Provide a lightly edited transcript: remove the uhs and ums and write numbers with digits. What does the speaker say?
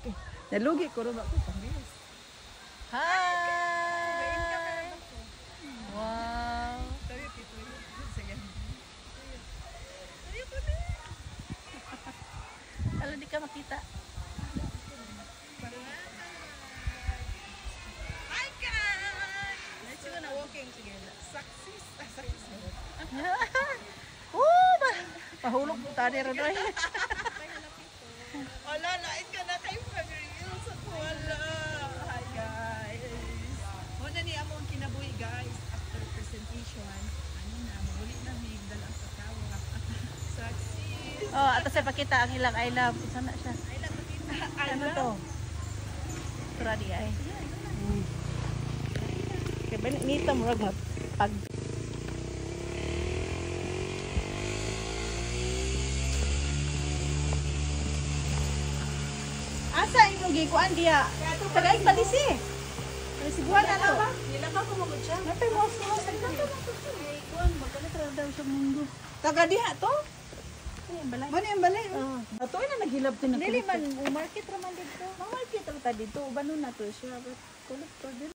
Okay. Nalugi ko rin ako. Pangis. Hi! Wow! Alam, di ka makita. Hi guys! Let's go na walking together. Success. Mahulog po tayo rin rin. Wala, lain ka na kayo mag-reels at wala. Hi guys. Muna ni among kinabuhi guys. After presentation, ano na, mabuli na may dalang katawa. Success. Oh, atas ay pakita ang ilang I love. Isa na siya. Ay lang makita. Ano to? Tradi ay. Kaya ba nita mo rin pag asa imong gikuan diha? Tagay balisi. Ay siguan na to. Nilakaw ko magod siya. Napay mo sa Kuan, magkalit daw sa mundo. taga diha to. Ay balay. Mano yung balay? Oh. Ato na naghilab din Dili man market ra man dito. Market ang ta dito. Bano na to siya. Kulit to din.